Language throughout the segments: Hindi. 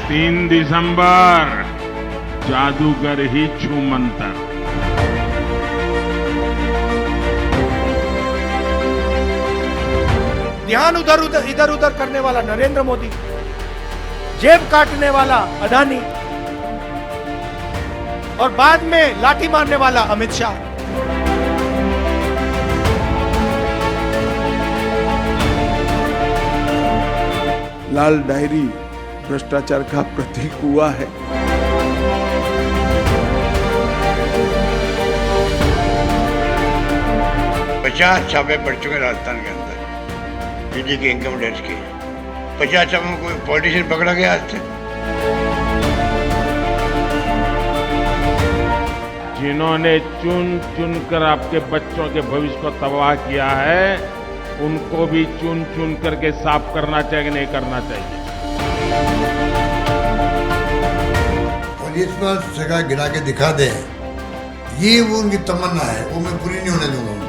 3 दिसंबर जादूगर ही छू मंतर। ध्यान इधर उधर करने वाला नरेंद्र मोदी, जेब काटने वाला अडानी और बाद में लाठी मारने वाला अमित शाह। लाल डायरी भ्रष्टाचार का प्रतीक हुआ है। पचास छापे पड़ चुके राजस्थान के अंदर ईडी के इनकम टैक्स के। 50 छापों में कोई पॉलिटिशियन पकड़ा गया आज तक? जिन्होंने चुन चुन कर आपके बच्चों के भविष्य को तबाह किया है, उनको भी चुन चुन करके साफ करना चाहिए, नहीं करना चाहिए। पुलिस पर जगह गिरा के दिखा दे, ये वो उनकी तमन्ना है, वो मैं पूरी नहीं होने दूंगा उनकी।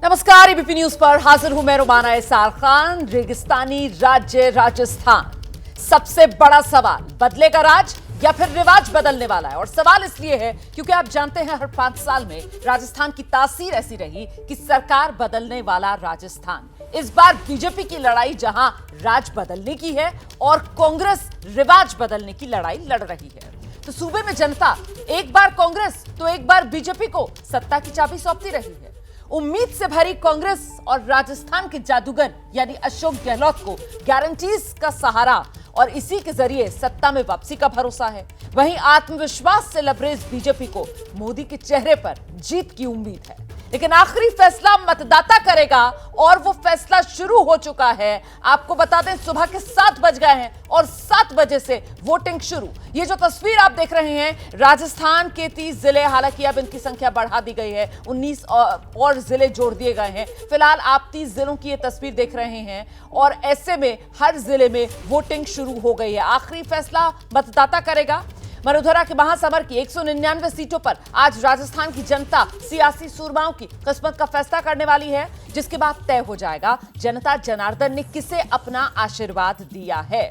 नमस्कार, एबीपी न्यूज पर हाजिर हूं मैं रुमाना एसार खान। रेगिस्तानी राज्य राजस्थान, सबसे बड़ा सवाल, बदलेगा राज या फिर रिवाज बदलने वाला है। और सवाल इसलिए है क्योंकि आप जानते हैं हर 5 साल में राजस्थान की तासीर ऐसी रही कि सरकार बदलने वाला राजस्थान। इस बार बीजेपी की लड़ाई जहां राज बदलने की है और कांग्रेस रिवाज बदलने की लड़ाई लड़ रही है, तो सूबे में जनता एक बार कांग्रेस तो एक बार बीजेपी को सत्ता की चाबी सौंपती रही है। उम्मीद से भरी कांग्रेस और राजस्थान के जादूगर यानी अशोक गहलोत को गारंटीज का सहारा और इसी के जरिए सत्ता में वापसी का भरोसा है। वहीं आत्मविश्वास से लबरेज बीजेपी को मोदी के चेहरे पर जीत की उम्मीद है। लेकिन आखिरी फैसला मतदाता करेगा और वो फैसला शुरू हो चुका है। आपको बता दें, सुबह के 7 बज गए हैं और 7 बजे से वोटिंग शुरू। ये जो तस्वीर आप देख रहे हैं, राजस्थान के 30 जिले, हालांकि अब इनकी संख्या बढ़ा दी गई है, 19 और जिले जोड़ दिए गए हैं। फिलहाल आप 30 जिलों की ये तस्वीर देख रहे हैं और ऐसे में हर जिले में वोटिंग शुरू हो गई है। आखिरी फैसला मतदाता करेगा। मरुधरा के महासमर की 199 सीटों पर आज राजस्थान की जनता सियासी सूरमाओं की किस्मत का फैसला करने वाली है, जिसके बाद तय हो जाएगा जनता जनार्दन ने किसे अपना आशीर्वाद दिया है।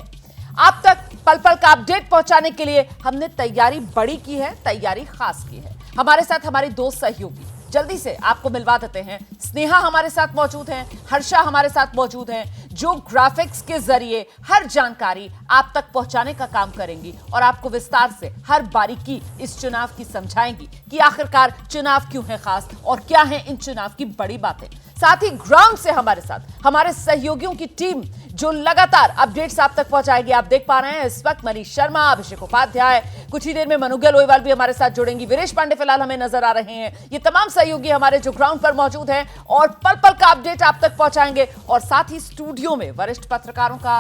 आप तक पल पल का अपडेट पहुंचाने के लिए हमने तैयारी बड़ी की है, तैयारी खास की है। हमारे साथ हमारे 2 सहयोगी जल्दी से आपको मिलवा देते हैं। स्नेहा हमारे साथ मौजूद हैं, हर्षा हमारे साथ मौजूद हैं, जो ग्राफिक्स के जरिए हर जानकारी आप तक पहुंचाने का काम करेंगी और आपको विस्तार से हर बारीकी इस चुनाव की समझाएंगी कि आखिरकार चुनाव क्यों है खास और क्या है इन चुनाव की बड़ी बातें। साथ ही ग्राउंड से हमारे साथ हमारे सहयोगियों की टीम जो लगातार अपडेट्स आप तक पहुंचाएगी। आप देख पा रहे हैं इस वक्त मनीष शर्मा, अभिषेक उपाध्याय, कुछ ही देर में मनुगल ओयवाल भी हमारे साथ जुड़ेंगी, वीरेश पांडे फिलहाल हमें नजर आ रहे हैं। ये तमाम सहयोगी हमारे जो ग्राउंड पर मौजूद हैं और पल पल का अपडेट आप तक पहुंचाएंगे। और साथ ही स्टूडियो में वरिष्ठ पत्रकारों का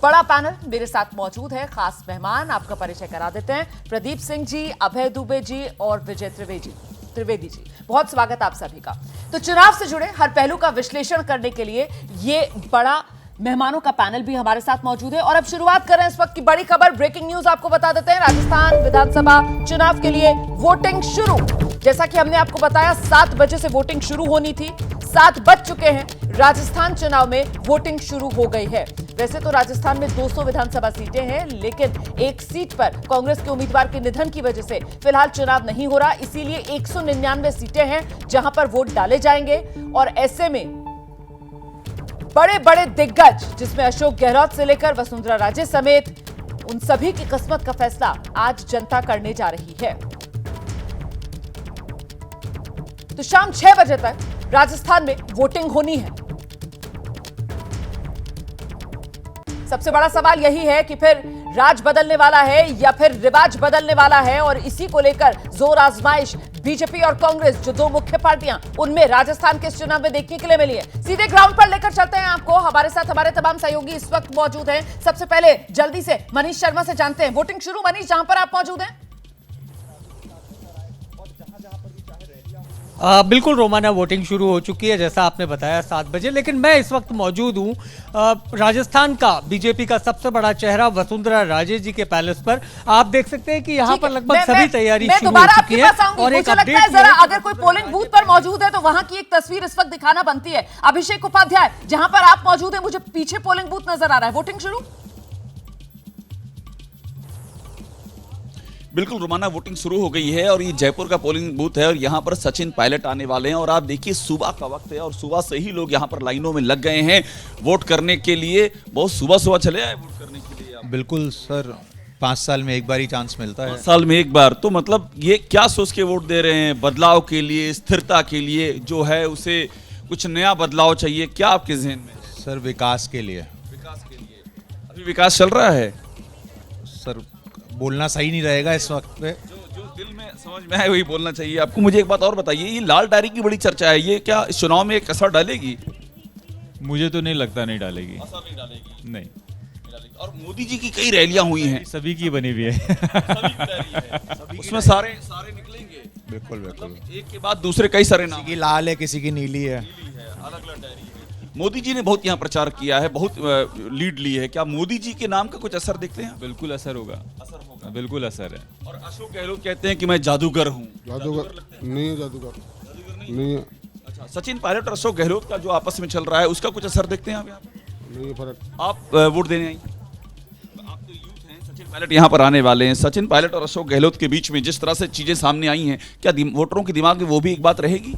बड़ा पैनल मेरे साथ मौजूद है। खास मेहमान आपका परिचय करा देते हैं, प्रदीप सिंह जी, अभय दुबे जी और विजय त्रिवेदी जी। बहुत स्वागत आप सभी का। तो चुनाव से जुड़े हर पहलू का विश्लेषण करने के लिए ये बड़ा मेहमानों का पैनल भी हमारे साथ मौजूद है। और अब शुरुआत कर रहे हैं इस वक्त की बड़ी खबर, ब्रेकिंग न्यूज आपको बता देते हैं। राजस्थान विधानसभा चुनाव के लिए वोटिंग शुरू। जैसा कि हमने आपको बताया 7 बजे से वोटिंग शुरू होनी थी, 7 बज चुके हैं। राजस्थान चुनाव में वोटिंग शुरू हो गई है। वैसे तो राजस्थान में 200 विधानसभा सीटें हैं, लेकिन एक सीट पर कांग्रेस के उम्मीदवार के निधन की वजह से फिलहाल चुनाव नहीं हो रहा, इसीलिए 199 सीटें हैं जहां पर वोट डाले जाएंगे। और ऐसे में बड़े बड़े दिग्गज, जिसमें अशोक गहलोत से लेकर वसुंधरा राजे समेत उन सभी की किस्मत का फैसला आज जनता करने जा रही है। तो शाम 6 बजे तक राजस्थान में वोटिंग होनी है। सबसे बड़ा सवाल यही है कि फिर राज बदलने वाला है या फिर रिवाज बदलने वाला है, और इसी को लेकर जोर आजमाइश बीजेपी और कांग्रेस, जो 2 मुख्य पार्टियां, उनमें राजस्थान के इस चुनाव में देखने के लिए मिली है। सीधे ग्राउंड पर लेकर चलते हैं आपको। हमारे साथ हमारे तमाम सहयोगी इस वक्त मौजूद हैं। सबसे पहले जल्दी से मनीष शर्मा से जानते हैं, वोटिंग शुरू। मनीष, जहां पर आप मौजूद हैं। बिल्कुल रोमाना, वोटिंग शुरू हो चुकी है जैसा आपने बताया 7 बजे, लेकिन मैं इस वक्त मौजूद हूँ राजस्थान का बीजेपी का सबसे बड़ा चेहरा वसुंधरा राजे जी के पैलेस पर। आप देख सकते हैं कि यहाँ पर लगभग सभी तैयारी शुरू हो चुकी है। और एक लगता है जरा अगर कोई पोलिंग बूथ पर मौजूद है तो वहां की एक तस्वीर इस वक्त दिखाना बनती है। अभिषेक उपाध्याय, जहां पर आप मौजूद हैं, मुझे पीछे पोलिंग बूथ नजर आ रहा है। वोटिंग शुरू? बिल्कुल रोमाना, वोटिंग शुरू हो गई है और ये जयपुर का पोलिंग बूथ है और यहाँ पर सचिन पायलट आने वाले हैं। और आप देखिए सुबह का वक्त है और सुबह से ही लोग यहाँ पर लाइनों में लग गए हैं वोट करने के लिए। बहुत सुबह चले आए वोट करने के लिए आप? बिल्कुल सर, 5 साल में एक बार ही चांस मिलता है। 5 साल में एक बार, तो मतलब ये क्या सोच के वोट दे रहे हैं? बदलाव के लिए, स्थिरता के लिए, जो है उसे कुछ नया बदलाव चाहिए, क्या आपके जहन में? सर विकास के लिए। विकास के लिए? अभी विकास चल रहा है सर, बोलना सही नहीं रहेगा इस वक्त पे। जो दिल में समझ में आए वही बोलना चाहिए आपको। मुझे एक बात और बताइए, ये लाल डायरी की बड़ी चर्चा है, ये क्या इस चुनाव में एक असर डालेगी? मुझे तो नहीं लगता नहीं डालेगी। असर नहीं डालेगी? नहीं डालेगी। और मोदी जी की कई रैलियां हुई हैं, सभी की बनी हुई है। सभी की रैली है, उसमें सारे निकलेंगे। बिल्कुल बिल्कुल, एक के बाद दूसरे कई सारे नाम। किसी की लाल है, किसी की नीली है, अलग-अलग डायरी है। मोदी जी ने बहुत यहाँ प्रचार किया है, बहुत लीड ली है। क्या मोदी जी के नाम का कुछ असर देखते हैं? बिल्कुल असर होगा। असर होगा, बिल्कुल असर है। और अशोक गहलोत कहते हैं कि मैं जादूगर हूँ। जादूगर नहीं है, जादूगर नहीं है। अच्छा, सचिन पायलट और अशोक गहलोत का जो आपस में चल रहा है उसका कुछ असर देखते हैं आप यहाँ पे? नहीं फर्क। आप वोट देने आई? आप तो यूथ हैं, सचिन पायलट यहाँ पर आने वाले हैं। सचिन पायलट और अशोक गहलोत के बीच में जिस तरह से चीजें सामने आई हैं, क्या वोटरों के दिमाग में वो भी एक बात रहेगी?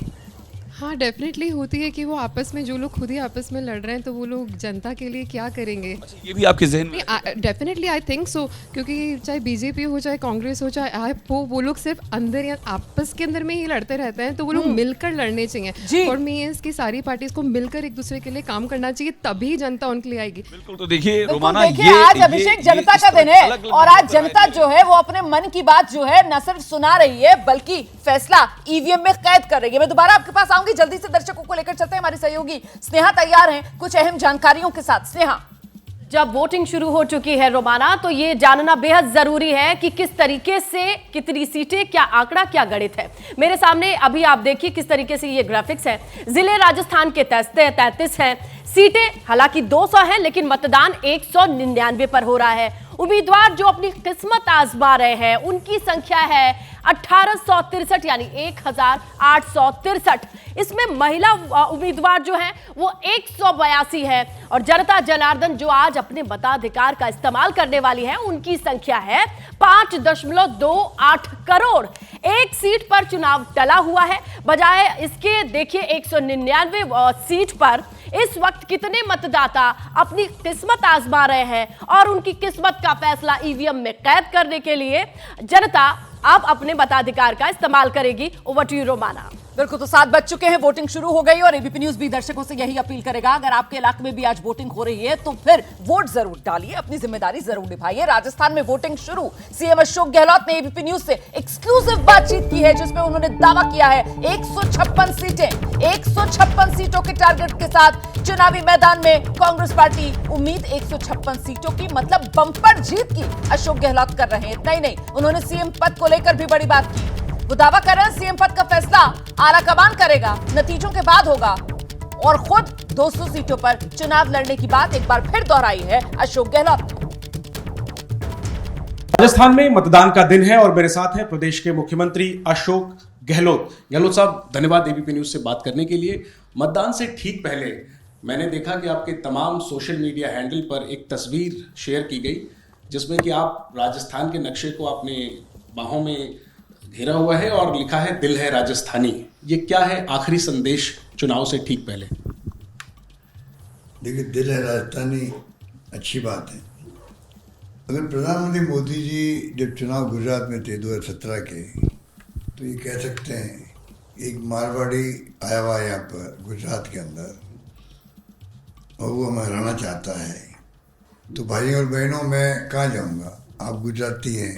हाँ, डेफिनेटली होती है कि वो आपस में, जो लोग खुद ही आपस में लड़ रहे हैं तो वो लोग जनता के लिए क्या करेंगे। अच्छा, ये भी आपके जहन में? डेफिनेटली आई थिंक सो, क्योंकि चाहे बीजेपी हो, चाहे कांग्रेस हो, चाहे आप हो, वो लोग सिर्फ अंदर या आपस के अंदर में ही लड़ते रहते हैं। तो वो लोग मिलकर लड़ने चाहिए। और मैं इसकी सारी पार्टीज को मिलकर एक दूसरे के लिए काम करना चाहिए, तभी जनता उनके लिए आएगी। बिल्कुल। तो देखिए रोमाना, आज अभिषेक जनता का दिन है और आज जनता जो है वो अपने मन की बात जो है न सिर्फ सुना रही है बल्कि फैसला ईवीएम में कैद कर रही है। मैं दोबारा आपके पास आऊंगी, जल्दी से दर्शकों को लेकर चलते हैं। हमारी सहयोगी स्नेहा तैयार हैं कुछ अहम जानकारियों के साथ। स्नेहा, जब वोटिंग शुरू हो चुकी है रोमाना, तो ये जानना बेहद जरूरी है कि किस तरीके से कितनी सीटें, क्या आंकड़ा, क्या गणित है। मेरे सामने अभी आप देखिए किस तरीके से ये ग्राफिक्स है। जिले राजस्थान के 33 हैं, सीटें हालांकि 200 हैं, लेकिन मतदान 199 पर हो रहा है। उम्मीदवार जो अपनी किस्मत आजमा रहे हैं उनकी संख्या है 1863, यानी 1863। इसमें महिला उम्मीदवार जो हैं वो 182 है और जनता जनार्दन जो आज अपने मताधिकार का इस्तेमाल करने वाली है उनकी संख्या है 5.28 करोड़। एक सीट पर चुनाव टला हुआ है, बजाय इसके देखिए 199 सीट पर इस वक्त कितने मतदाता अपनी किस्मत आजमा रहे हैं और उनकी किस्मत का फैसला ईवीएम में कैद करने के लिए जनता अब अपने मताधिकार का इस्तेमाल करेगी। Over to you Romana. बिल्कुल, तो 7 बज चुके हैं, वोटिंग शुरू हो गई और एबीपी न्यूज भी दर्शकों से यही अपील करेगा, अगर आपके इलाके में भी आज वोटिंग हो रही है तो फिर वोट जरूर डालिए, अपनी जिम्मेदारी जरूर निभाइए। राजस्थान में वोटिंग शुरू। सीएम अशोक गहलोत ने एबीपी न्यूज से एक्सक्लूसिव बातचीत की है जिसमें उन्होंने दावा किया है 156 सीटें, 156 सीटों के टारगेट के साथ चुनावी मैदान में कांग्रेस पार्टी उम्मीद 156 सीटों की, मतलब बंपर जीत की अशोक गहलोत कर रहे हैं। इतना ही नहीं, उन्होंने सीएम पद को लेकर भी बड़ी बात की। वो दावा कर रहे हैं सीएम पद का फैसला आला कमान करेगा, नतीजों के बाद होगा और खुद 200 सीटों पर चुनाव लड़ने की बात एक बार फिर दोहराई है अशोक गहलोत। राजस्थान में मतदान का दिन है और मेरे साथ हैं प्रदेश के मुख्यमंत्री अशोक गहलोत। गहलोत साहब, धन्यवाद एबीपी न्यूज से बात करने के लिए। मतदान से ठीक पहले मैंने देखा कि आपके तमाम सोशल मीडिया हैंडल पर एक तस्वीर शेयर की गई जिसमें कि आप राजस्थान के नक्शे को अपने बाहों में घेरा हुआ है और लिखा है दिल है राजस्थानी। ये क्या है आखिरी संदेश चुनाव से ठीक पहले? देखिए, दिल है राजस्थानी अच्छी बात है। अगर प्रधानमंत्री मोदी जी जब चुनाव गुजरात में थे 2017 के, तो ये कह सकते हैं एक मारवाड़ी आया हुआ यहाँ पर गुजरात के अंदर और वो हमें हराना चाहता है, तो भाइयों और बहनों मैं कहाँ जाऊँगा? आप गुजराती हैं,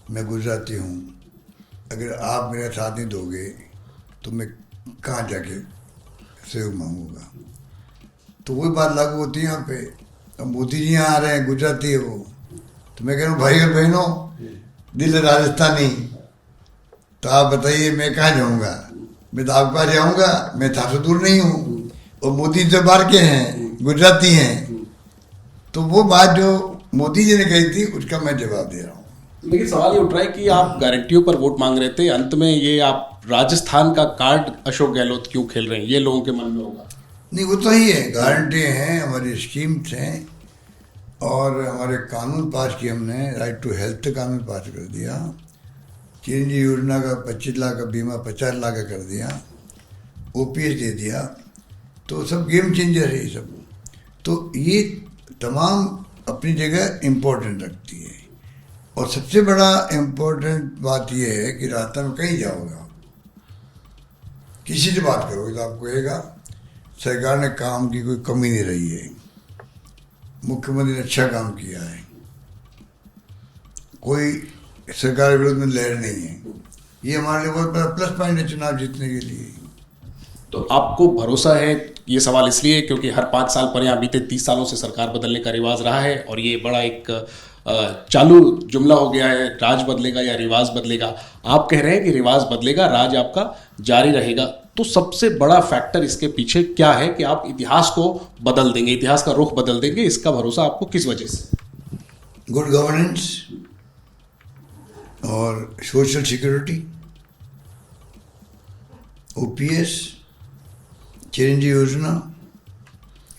मैं गुजराती हूँ। अगर आप मेरा साथ नहीं दोगे तो मैं कहाँ जाके सहयोग मांगूंगा? तो वही बात लागू होती है यहाँ पे। अब मोदी जी यहाँ आ रहे हैं, गुजराती है वो, तो मैं कह रहा हूँ भाई और बहनों, दिल है राजस्थानी, तो आप बताइए मैं कहाँ जाऊँगा? मैं तो आपके पास जाऊँगा, मैं था तो दूर नहीं हूँ, और मोदी तो बाहर के हैं, गुजराती हैं, तो वो बात जो मोदी जी ने कही थी उसका मैं जवाब दे रहा हूँ। लेकिन सवाल ये उठ रहा है कि आप गारंटियों पर वोट मांग रहे थे, अंत में ये आप राजस्थान का कार्ड अशोक गहलोत क्यों खेल रहे हैं, ये लोगों के मन में होगा। नहीं, वो तो ही है, गारंटी हैं, हमारी स्कीम्स हैं, और हमारे कानून पास किए हमने, राइट टू हेल्थ कानून पास कर दिया, चिरंजीवी योजना का 25 लाख का बीमा 50 लाख का कर दिया, OPS दे दिया, तो सब गेम चेंजर है ये सब। तो ये तमाम अपनी जगह इम्पोर्टेंट रखती है, और सबसे बड़ा इम्पोर्टेंट बात यह है कि रास्ता में कहीं जाओगे, किसी से बात करोगे तो आपको कहेगा सरकार ने काम की कोई कमी नहीं रही है, मुख्यमंत्री ने अच्छा काम किया है, कोई सरकार के विरोध में लहर नहीं है। ये हमारे लिए बहुत बड़ा प्लस पॉइंट है चुनाव जीतने के लिए। तो आपको भरोसा है, ये सवाल इसलिए क्योंकि हर 5 साल पर यहाँ बीते 30 सालों से सरकार बदलने का रिवाज रहा है, और ये बड़ा एक चालू जुमला हो गया है, राज बदलेगा या रिवाज बदलेगा। आप कह रहे हैं कि रिवाज बदलेगा, राज आपका जारी रहेगा। तो सबसे बड़ा फैक्टर इसके पीछे क्या है कि आप इतिहास को बदल देंगे, इतिहास का रुख बदल देंगे, इसका भरोसा आपको किस वजह से? गुड गवर्नेंस और सोशल सिक्योरिटी, OPS, चिरंजीवी योजना,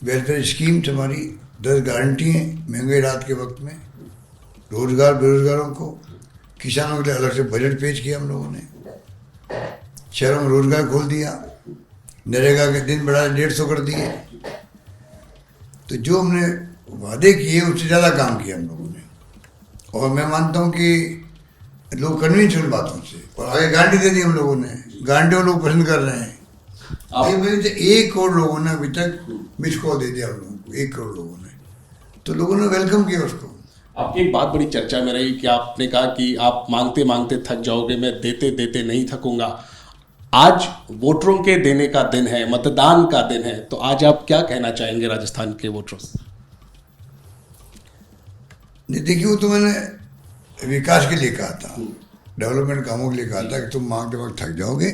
वेलफेयर स्कीम्स, हमारी 10 गारंटी हैं महंगाई राहत के वक्त में, रोजगार बेरोजगारों को, किसानों के लिए अलग से बजट पेश किया हम लोगों ने, शहरों में रोजगार खोल दिया, नरेगा के दिन बढ़ा 150 कर दिए। तो जो हमने वादे किए उससे ज़्यादा काम किया हम लोगों ने, और मैं मानता हूँ कि लोग कन्विंस हुए बातों से, और आगे गारंटी दे दी हम लोगों ने, गारंटी वो लोग पसंद कर रहे हैं। 1 करोड़ लोगों ने अभी तक मिस कॉल दे दिया हम लोगों को, 1 करोड़ लोगों ने, तो लोगों ने वेलकम किया उसको। आपकी एक बात बड़ी चर्चा में रही कि आपने कहा कि आप मांगते मांगते थक जाओगे, मैं देते देते नहीं थकूंगा। आज वोटरों के देने का दिन है, मतदान का दिन है, तो आज आप क्या कहना चाहेंगे राजस्थान के वोटरों से? नहीं, देखिए, वो तो मैंने विकास के लिए कहा था, डेवलपमेंट कामों के लिए कहा था कि तुम मांगते वक्त थक जाओगे,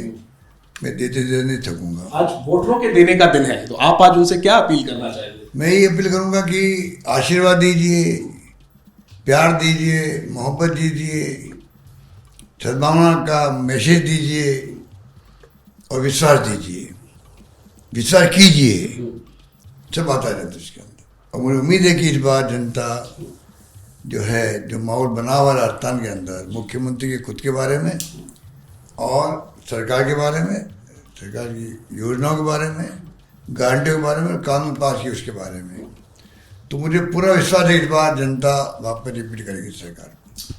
मैं देते देते नहीं थकूंगा। आज वोटरों के देने का दिन है, तो आप आज उनसे क्या अपील करना चाहेंगे? मैं ये अपील करूंगा कि आशीर्वाद दीजिए, प्यार दीजिए, मोहब्बत दीजिए, सद्भावना का मैसेज दीजिए, और विश्वास दीजिए, विश्वास कीजिए, सब आता रहता है इसके अंदर। और मुझे उम्मीद है कि इस बार जनता जो है, जो माहौल बना हुआ राजस्थान के अंदर, मुख्यमंत्री के खुद के बारे में और सरकार के बारे में, सरकार की योजनाओं के बारे में, गारंटियों के बारे में, कानून पास किए उसके बारे में, तो मुझे पूरा विश्वास है इस बार जनता वापस रिपीट करेगी सरकार।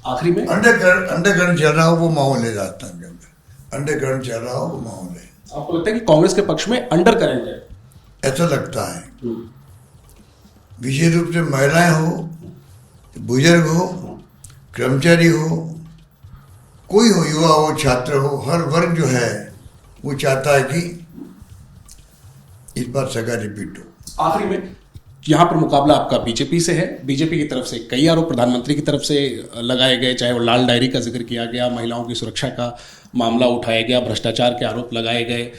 आखिरी में अंडरकरंट चल रहा हो वो माहौल है राजस्थान के अंदर, अंडरकरंट चल रहा हो वो माहौल है। आपको लगता है कि कांग्रेस के पक्ष में अंडर करंट है? ऐसा लगता है, विशेष रूप से महिलाएं हो, बुजुर्ग हो, कर्मचारी हो, कोई हो, युवा हो, छात्र हो, हर वर्ग जो है वो चाहता है कि इस बार सरकार रिपीट हो। आखिरी में, यहाँ पर मुकाबला आपका बीजेपी से है, बीजेपी की तरफ से कई आरोप प्रधानमंत्री की तरफ से लगाए गए, चाहे वो लाल डायरी का जिक्र किया गया, महिलाओं की सुरक्षा का मामला उठाया गया, भ्रष्टाचार के आरोप लगाए गए,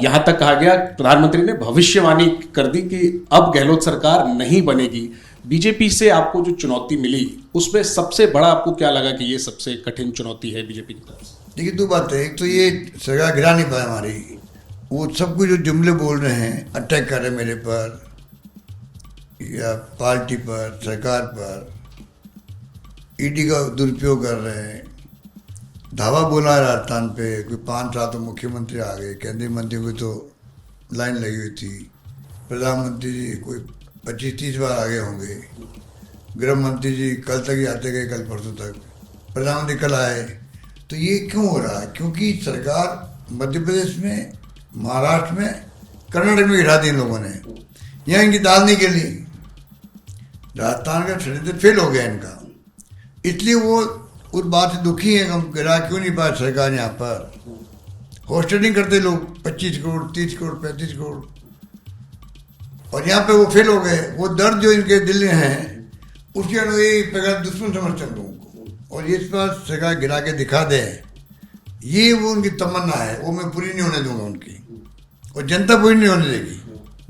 यहाँ तक कहा गया, प्रधानमंत्री ने भविष्यवाणी कर दी कि अब गहलोत सरकार नहीं बनेगी। बीजेपी से आपको जो चुनौती मिली, उसमें सबसे बड़ा आपको क्या लगा कि ये सबसे कठिन चुनौती है बीजेपी की तरफ से? देखिए, 2 बातें, एक तो ये सरकार गिरा नहीं पाए हमारी, वो सब कुछ जो जुमले बोल रहे हैं, अटैक कर रहे मेरे पर या पार्टी पर, सरकार पर, ईडी का दुरुपयोग कर रहे हैं, धावा बोला है राजस्थान पे, कोई 5 साल तो मुख्यमंत्री आ गए, केंद्रीय मंत्री को तो लाइन लगी हुई थी, प्रधानमंत्री जी कोई 25-30 बार आगे होंगे, गृह मंत्री जी कल तक ही आते गए, कल परसों तक, प्रधानमंत्री कल आए। तो ये क्यों हो रहा है? क्योंकि सरकार मध्य प्रदेश में, महाराष्ट्र में, कर्नाटक में गिरा दी इन लोगों ने, यहाँ इनकी दाल नहीं गिरी, राजस्थान का षड्यंत्र फेल हो गया इनका, इसलिए वो उस बात से दुखी है। हम गिरा क्यों नहीं पाए सरकार यहाँ पर, होस्टिंग करते लोग 25 करोड़, 30 करोड़, 35 करोड़, और यहाँ पे वो फेल हो गए। वो दर्द जो इनके दिल में है उसके अनुसार प्रकार दुश्मन समझते हैं लोगों को, और इस पर सरकार गिरा के दिखा दे ये वो उनकी तमन्ना है, वो मैं पूरी नहीं होने दूंगा उनकी, और जनता पूरी नहीं होने देगी।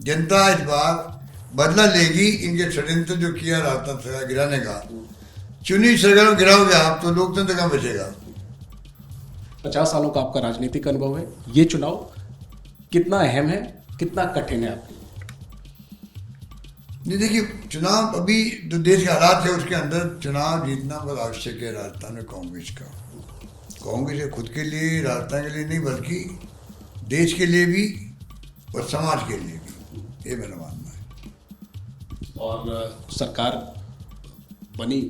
जनता इस बार बदला लेगी। इनके षड्यंत्र जो किया राजस्थान सरकार गिराने का, चुनी सरकार गिराओगे आप तो लोकतंत्र कहाँ बचेगा। 50 सालों का आपका राजनीतिक अनुभव है, ये चुनाव कितना अहम है, कितना कठिन है आपके लिए? नहीं देखिए, चुनाव अभी जो देश के हालात है उसके अंदर चुनाव जीतना बहुत आवश्यक है राजस्थान में कांग्रेस का। कांग्रेस खुद के लिए, राजस्थान के लिए नहीं, बल्कि देश के लिए भी और समाज के लिए भी, ये मेरा मानना है। और सरकार बनी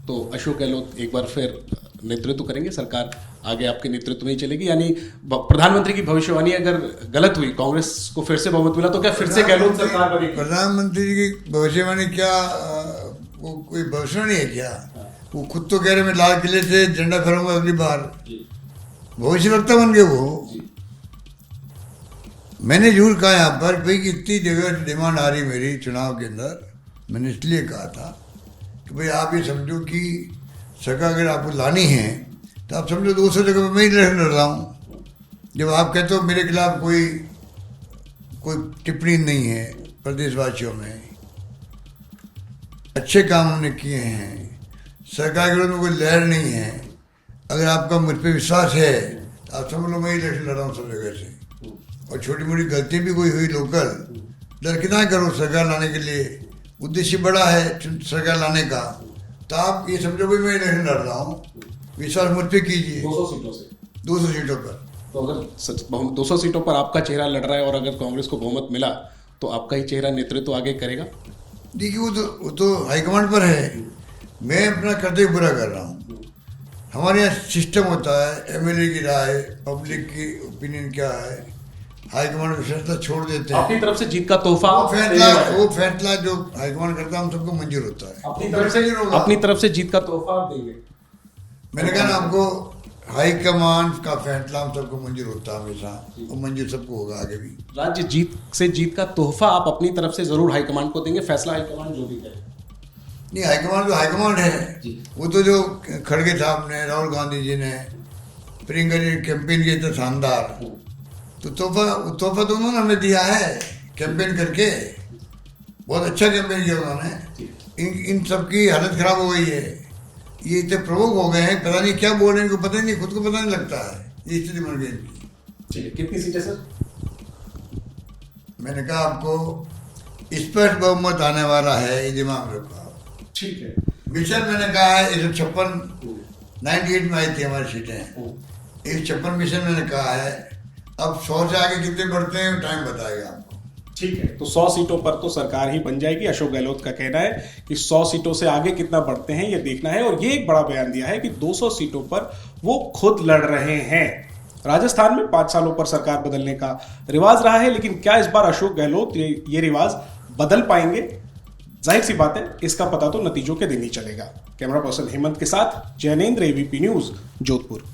तो अशोक गहलोत एक बार फिर नेतृत्व करेंगे, सरकार आगे आपके नेतृत्व में ही चलेगी, यानी प्रधानमंत्री की भविष्यवाणी अगर गलत हुई, कांग्रेस को फिर से बहुमत मिला, तो क्या फिर से गहलोत सरकार बनेगी? प्रधानमंत्री की भविष्यवाणी क्या, वो कोई भविष्यवाणी है क्या? वो खुद तो कह रहे मैं लाल किले से झंडा फहराऊंगा अगली बार, भविष्यवक्ता बन गए वो। मैंने जरूर कहा यहाँ पर भाई कि इतनी जगह डिमांड आ रही मेरी चुनाव के अंदर, मैंने इसलिए कहा था कि भाई आप ये समझो कि सरकार अगर आपको लानी है तो आप समझो 200 जगह मैं ही लड़ रहा हूँ। जब आप कहते हो मेरे खिलाफ कोई टिप्पणी नहीं है प्रदेशवासियों में, अच्छे काम हमने किए हैं, सरकार के विरोध में कोई लहर नहीं है, अगर आपका मुझ पर विश्वास है तो आप समझ लो मैं ही इलेक्शन लड़ रहा हूँ सब जगह से। और छोटी मोटी गलती भी कोई हुई लोकल, डर कितना करो सरकार लाने के लिए, उद्देश्य बड़ा है सरकार लाने का, तो आप ये समझो भाई मैं इलेक्शन लड़ रहा हूँ, विश्वास मुझ पर कीजिए। 200 सीटों से, 200 सीटों पर, तो अगर 200 सीटों पर आपका चेहरा लड़ रहा है और अगर कांग्रेस को बहुमत मिला तो आपका ही चेहरा नेतृत्व आगे करेगा? देखिए वो तो हाईकमांड पर है, मैं अपना कर्तव्य पूरा कर रहा हूँ। हमारे यहाँ सिस्टम होता है, एमएलए की राय, पब्लिक की ओपिनियन क्या है, हाईकमांड को फैसला छोड़ देते हैं। अपनी तरफ से जीत का तोहफा, वो फैसला जो हाईकमांड करता है हम सबको मंजूर होता है। अपनी तरफ से जीत का तोहफा आप देंगे? मैंने कहा ना आपको, हाईकमांड का फैसला हम सबको मंजूर होता है हमेशा, और मंजूर सबको होगा आगे भी। राज्य जीत का तोहफा आप अपनी तरफ से जरूर हाईकमांड को देंगे, फैसला हाईकमांड जो भी करे। नहीं, हाईकमांड तो हाईकमांड है, वो तो जो खड़गे साहब ने, राहुल गांधी जी ने, प्रियंका जी कैंपेन किए थे शानदार, तो तोहफा तो उन्होंने हमें दिया है कैंपेन करके, बहुत अच्छा कैंपेन किया उन्होंने। इन सबकी हालत खराब हो गई है, ये इतने प्रवोक हो गए हैं, पता नहीं क्या बोल रहे हैं, इनको पता ही नहीं, खुद को पता नहीं लगता है, ये स्थिति बन गई इनकी। ठीक है, कितनी सीटें सर? मैंने कहा आपको स्पष्ट बहुमत आने वाला है, ये दिमाग रखो आप। ठीक है, मिशन मैंने कहा है 156, 98 में आई थी हमारी सीटें, 156 मिशन मैंने कहा है। अब 100 से आगे कितने बढ़ते हैं टाइम बताएगा आपको। ठीक है, तो 100 सीटों पर तो सरकार ही बन जाएगी। अशोक गहलोत का कहना है कि 100 सीटों से आगे कितना बढ़ते हैं ये देखना है, और ये एक बड़ा बयान दिया है कि 200 सीटों पर वो खुद लड़ रहे हैं। राजस्थान में 5 सालों पर सरकार बदलने का रिवाज रहा है, लेकिन क्या इस बार अशोक गहलोत ये रिवाज बदल पाएंगे? जाहिर सी बात है, इसका पता तो नतीजों के दिन ही चलेगा। कैमरा पर्सन हेमंत के साथ जैनेंद्र, एबीपी न्यूज, जोधपुर।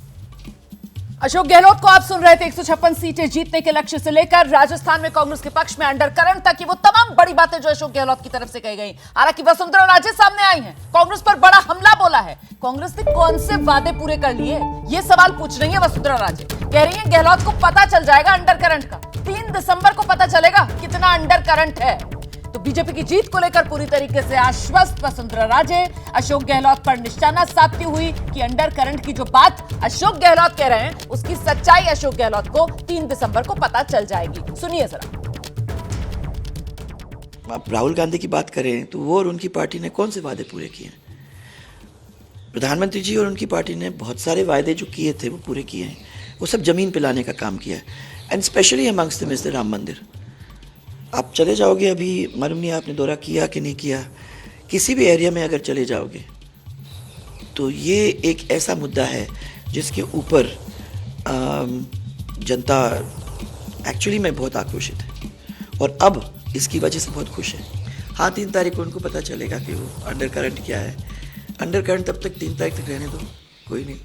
अशोक गहलोत को आप सुन रहे थे। 156 सीटें जीतने के लक्ष्य से लेकर राजस्थान में कांग्रेस के पक्ष में अंडरकरंट तक की वो तमाम बड़ी बातें जो अशोक गहलोत की तरफ से कही गई। हालांकि वसुंधरा राजे सामने आई हैं, कांग्रेस पर बड़ा हमला बोला है। कांग्रेस ने कौन से वादे पूरे कर लिए, ये सवाल पूछ रही है वसुंधरा राजे। कह रही है गहलोत को पता चल जाएगा अंडरकरंट का, 3 दिसंबर को पता चलेगा कितना अंडरकरंट है। तो बीजेपी की जीत को लेकर पूरी तरीके से आश्वस्त वसुंधरा राजे अशोक गहलोत पर निशाना साधती हुई कि अंडर करंट की जो बात अशोक गहलोत कह रहे हैं उसकी सच्चाई अशोक गहलोत को 3 दिसंबर को पता चल जाएगी। सुनिए जरा। आप राहुल गांधी की बात करें तो वो और उनकी पार्टी ने कौन से वादे पूरे किए? प्रधानमंत्री जी और उनकी पार्टी ने बहुत सारे वायदे जो किए थे वो पूरे किए हैं। वो सब जमीन पे लाने का काम किया है, and specially amongst them is the Ram मंदिर। आप चले जाओगे, अभी मालूम नहीं आपने दौरा किया कि नहीं किया, किसी भी एरिया में अगर चले जाओगे तो ये एक ऐसा मुद्दा है जिसके ऊपर जनता एक्चुअली में बहुत आक्रोशित है, और अब इसकी वजह से बहुत खुश है। हाँ, 3 तारीख को उनको पता चलेगा कि वो अंडर करंट क्या है। अंडर करंट तब तक 3 तारीख तक रहने दो, कोई नहीं।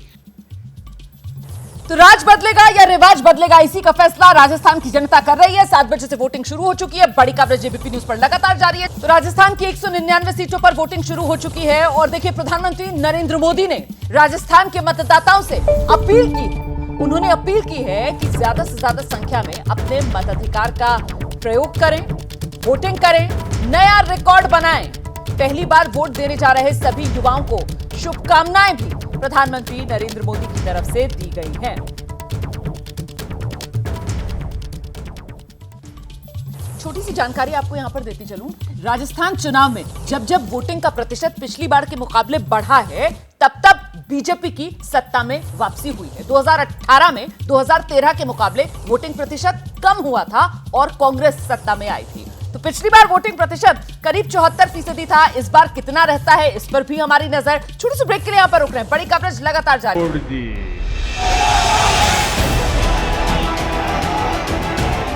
तो राज बदलेगा या रिवाज बदलेगा, इसी का फैसला राजस्थान की जनता कर रही है। 7 बजे से वोटिंग शुरू हो चुकी है। बड़ी कवरेज एबीपी न्यूज पर लगातार जारी है। तो राजस्थान की 199 सीटों पर वोटिंग शुरू हो चुकी है, और देखिए प्रधानमंत्री नरेंद्र मोदी ने राजस्थान के मतदाताओं से अपील की उन्होंने अपील की है कि ज्यादा से ज्यादा संख्या में अपने मताधिकार का प्रयोग करें, वोटिंग करें, नया रिकॉर्ड बनाएं। पहली बार वोट देने जा रहे सभी युवाओं को शुभकामनाएं भी प्रधानमंत्री नरेंद्र मोदी की तरफ से दी गई हैं। छोटी सी जानकारी आपको यहां पर देती चलूं, राजस्थान चुनाव में जब जब वोटिंग का प्रतिशत पिछली बार के मुकाबले बढ़ा है, तब तब बीजेपी की सत्ता में वापसी हुई है। 2018 में 2013 के मुकाबले वोटिंग प्रतिशत कम हुआ था और कांग्रेस सत्ता में आई थी। तो पिछली बार वोटिंग प्रतिशत करीब 74% था। इस बार कितना रहता है, इस पर भी हमारी नजर। छोटे से ब्रेक के लिए यहां पर रुक रहे हैं, बड़ी कवरेज लगातार जारी है।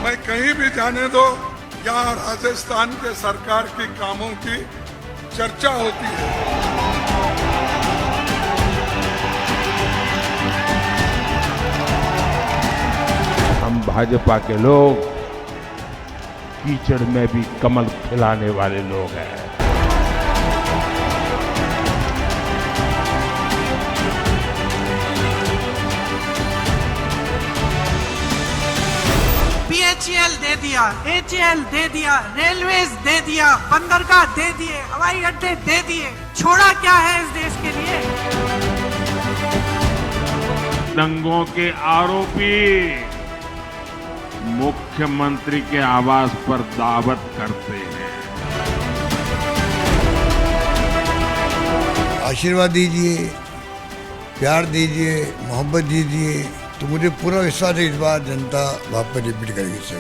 मैं कहीं भी जाने दो, यहाँ राजस्थान के सरकार के कामों की चर्चा होती है। हम भाजपा के लोग कीचड़ में भी कमल खिलाने वाले लोग हैं। PHEL दे दिया, HAL दे दिया, रेलवेज दे दिया, बंदरगाह दे दिए, हवाई अड्डे दे दिए, छोड़ा क्या है इस देश के लिए? दंगों के आरोपी मुख्यमंत्री के आवास पर दावत करते हैं। आशीर्वाद दीजिए, प्यार दीजिए, मोहब्बत दीजिए, तो मुझे पूरा विश्वास है इस बार जनता वापस रिपीट करेगी इसे।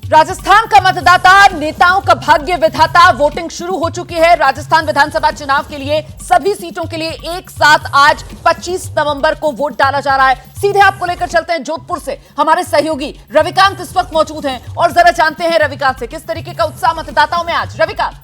राजस्थान का मतदाता नेताओं का भाग्य विधाता। वोटिंग शुरू हो चुकी है। राजस्थान विधानसभा चुनाव के लिए सभी सीटों के लिए एक साथ आज 25 नवंबर को वोट डाला जा रहा है। सीधे आपको लेकर चलते हैं जोधपुर से। हमारे सहयोगी रविकांत इस वक्त मौजूद हैं और जरा जानते हैं रविकांत से किस तरीके का उत्साह मतदाताओं में आज। रविकांत,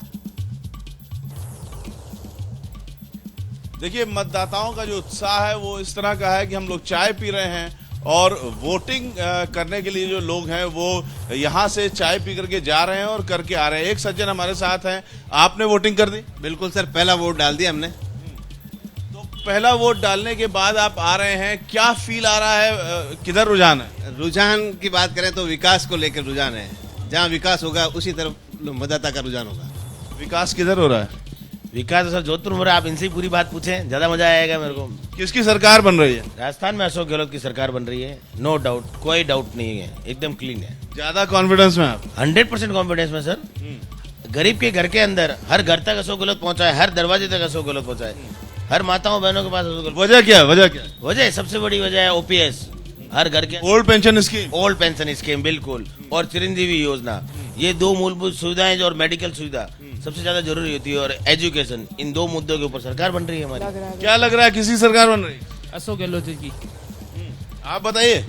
देखिए, मतदाताओं का जो उत्साह है वो इस तरह का है कि हम लोग चाय पी रहे हैं और वोटिंग करने के लिए जो लोग हैं वो यहाँ से चाय पी करके जा रहे हैं और करके आ रहे हैं। एक सज्जन हमारे साथ हैं। आपने वोटिंग कर दी? बिल्कुल सर, पहला वोट डाल दिया हमने। तो पहला वोट डालने के बाद आप आ रहे हैं, क्या फील आ रहा है, किधर रुझान है? रुझान की बात करें तो विकास को लेकर रुझान है। जहाँ विकास होगा उसी तरफ मतदाता का रुझान होगा। विकास किधर हो रहा है? विकास सर जोधपुर में। आप इनसे पूरी बात पूछें, ज्यादा मजा आएगा मेरे को। किसकी सरकार बन रही है? राजस्थान में अशोक गहलोत की सरकार बन रही है, नो डाउट, कोई डाउट नहीं है, एकदम क्लीन है। ज्यादा कॉन्फिडेंस में आप? 100% कॉन्फिडेंस में सर। गरीब के घर के अंदर हर घर तक अशोक गहलोत पहुंचा है, हर दरवाजे तक अशोक गहलोत पहुंचा है, हर माताओं बहनों के पास अशोक गहलोत। वजह क्या है? वजह सबसे बड़ी वजह है OPS, हर घर के old pension scheme. Old pension scheme बिल्कुल, और चिरंजीवी योजना। ये दो मूलभूत सुविधाएं और मेडिकल सुविधा सबसे ज्यादा जरूरी होती है, और एजुकेशन। इन दो मुद्दों के ऊपर सरकार बन रही है हमारी। क्या लग रहा है, किसी सरकार बन रही है? अशोक गहलोत की। आप बताइए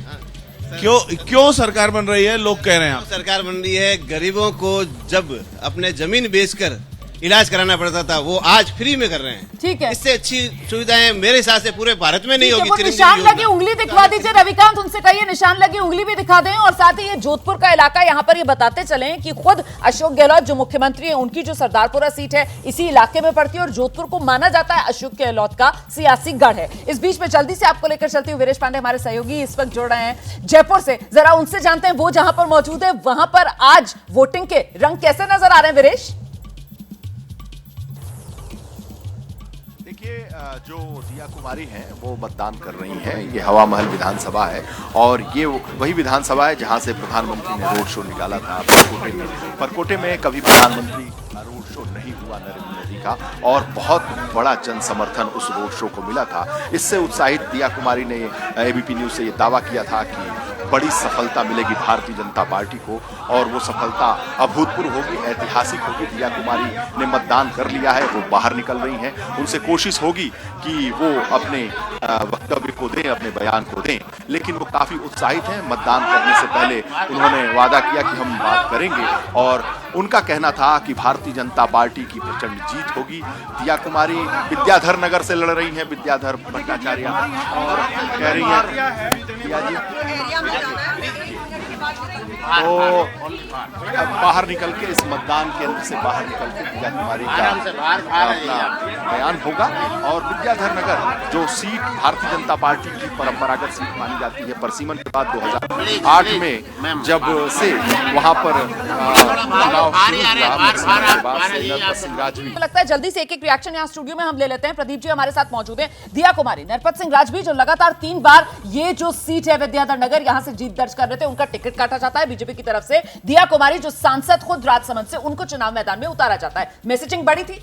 क्यों सरकार बन रही है? लोग कह रहे हैं सरकार बन रही है, गरीबों को जब अपने जमीन बेचकर इलाज कराना पड़ता था वो आज फ्री में कर रहे हैं। ठीक है, इससे अच्छी सुविधाएं मेरे हिसाब से पूरे भारत में नहीं होगी। निशान लगी उंगली दिखवा दीजिए रविकांत, उनसे कहिए निशान लगी उंगली भी दिखा दें। और साथ ही ये जोधपुर का इलाका, यहाँ पर ये बताते चलें कि खुद अशोक गहलोत जो मुख्यमंत्री है, उनकी जो सरदारपुरा सीट है इसी इलाके में पड़ती है और जोधपुर को माना जाता है अशोक गहलोत का सियासी गढ़ है। इस बीच में जल्दी से आपको लेकर चलती हूँ, वीरेश पांडे हमारे सहयोगी इस वक्त जुड़ रहे हैं जयपुर से। जरा उनसे जानते हैं वो जहां पर मौजूद है वहां पर आज वोटिंग के रंग कैसे नजर आ रहे हैं। वीरेश, जो दिया कुमारी हैं वो मतदान कर रही हैं। ये हवा महल विधानसभा है और ये वही विधानसभा है जहां से प्रधानमंत्री ने रोड शो निकाला था परकोटे में। परकोटे में कभी प्रधानमंत्री रोड शो नहीं हुआ नरेंद्र मोदी का, और बहुत बड़ा जन समर्थन उस रोड शो को मिला था। इससे उत्साहित दिया कुमारी ने ABP न्यूज से ये दावा किया था कि बड़ी सफलता मिलेगी भारतीय जनता पार्टी को, और वो सफलता अभूतपूर्व होगी, ऐतिहासिक होगी। दिया कुमारी ने मतदान कर लिया है, वो बाहर निकल रही हैं। उनसे कोशिश होगी कि वो अपने वक्तव्य को दें, अपने बयान को दें, लेकिन वो काफी उत्साहित हैं। मतदान करने से पहले उन्होंने वादा किया कि हम बात करेंगे, और उनका कहना था कि भारतीय जनता पार्टी की प्रचंड जीत होगी। दिया कुमारी विद्याधर नगर से लड़ रही हैं, विद्याधर भट्टाचार्य, और कह रही हैं दिया जी तो अब बाहर निकल के इस मतदान केंद्र से बाहर निकल के विद्या कुमारी का अपना बयान होगा। और विद्याधर नगर जो सीट भारतीय जनता पार्टी की परंपरागत सीट मानी जाती है, परसीमन के बाद 2008 में जब से वहां पर चुनाव शुरू हुआ, लगता है जल्दी से एक रिएक्शन यहाँ स्टूडियो में हम ले लेते हैं। प्रदीप जी हमारे साथ मौजूद हैं। दिया कुमारी, नरपत सिंह राजवी जो लगातार 3 बार ये जो सीट है विद्याधर नगर यहां से जीत दर्ज कर रहे थे, उनका टिकट काटा जाता है बीजेपी की तरफ से। दिया कुमारी जो सांसद खुद राजसमंद से, उनको चुनाव मैदान में उतारा जाता है। मैसेजिंग बड़ी थी,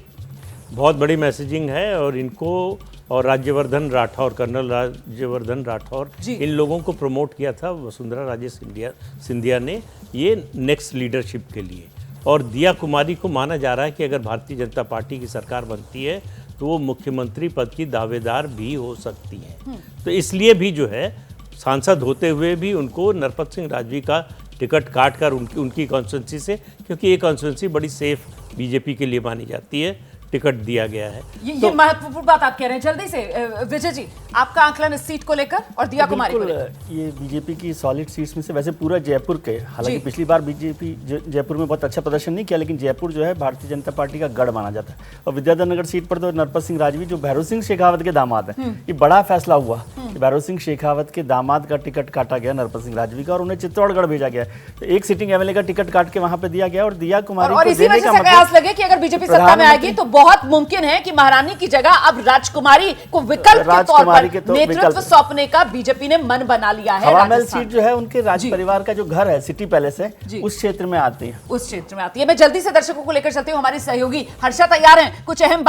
बहुत बड़ी मैसेजिंग है। और इनको और राज्यवर्धन राठौर, कर्नल राज्यवर्धन राठौर, इन लोगों को प्रमोट किया था वसुंधरा राजे सिंधिया ने ये नेक्स्ट लीडरशिप के लिए। और दिया कुमारी को माना जा रहा है कि अगर भारतीय जनता पार्टी की सरकार बनती है तो वो मुख्यमंत्री पद की दावेदार भी हो सकती है। तो इसलिए भी जो है सांसद होते हुए भी उनको नरपत सिंह राजवी का टिकट काट कर उनकी कॉन्स्टिट्यूंसी से, क्योंकि ये कॉन्स्टिट्यूंसी बड़ी सेफ बीजेपी के लिए मानी जाती है, टिकट दिया गया है। ये महत्वपूर्ण बात आप कह रहे हैं। जल्दी से विजय जी, आपका आंकलन इस सीट को लेकर और दिया कुमारी को लेकर। ये बीजेपी की सॉलिड सीट्स में से वैसे पूरा जयपुर के, हालांकि पिछली बार बीजेपी जयपुर में बहुत अच्छा प्रदर्शन नहीं किया, लेकिन जयपुर जो है भारतीय जनता पार्टी का गढ़ माना जाता है। और विद्याधर नगर सीट पर तो नरपत सिंह राजवी जो भैरव सिंह शेखावत के दामाद हैं, ये बड़ा फैसला हुआ कि भैरव सिंह शेखावत के दामाद का टिकट काटा गया नरपत सिंह राजवी का, और उन्हें चित्तौड़गढ़ भेजा गया। तो एक सिटिंग एमएलए का टिकट काट के वहां पे दिया गया। और दिया कुमारी और इसी वजह से कयास लगे कि अगर बीजेपी सत्ता में आएगी तो बहुत मुमकिन है कि महारानी की जगह अब राजकुमारी को विकल्प के तौर पर नेतृत्व सौंपने का बीजेपी ने मन बना लिया है। हवामहल सीट जो है उनके राज परिवार का जो घर है, सिटी पैलेस है, उस क्षेत्र में आती है। उस क्षेत्र में आती है। मैं जल्दी से दर्शकों को लेकर चलती हूँ। हमारी सहयोगी हर्षा तैयार हैं कुछ अहम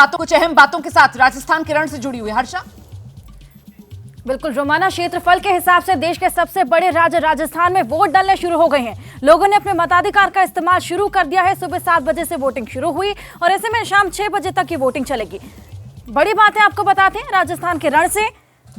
बातों के साथ राजस्थान के रण से जुड़ी हुई। हर्षा, बिल्कुल रोमाना, क्षेत्रफल के हिसाब से देश के सबसे बड़े राज्य राजस्थान में वोट डालने शुरू हो गए हैं। लोगों ने अपने मताधिकार का इस्तेमाल शुरू कर दिया है। सुबह 7 बजे से वोटिंग शुरू हुई और ऐसे में शाम 6 बजे तक की वोटिंग चलेगी। बड़ी बातें आपको बताते हैं, राजस्थान के रण से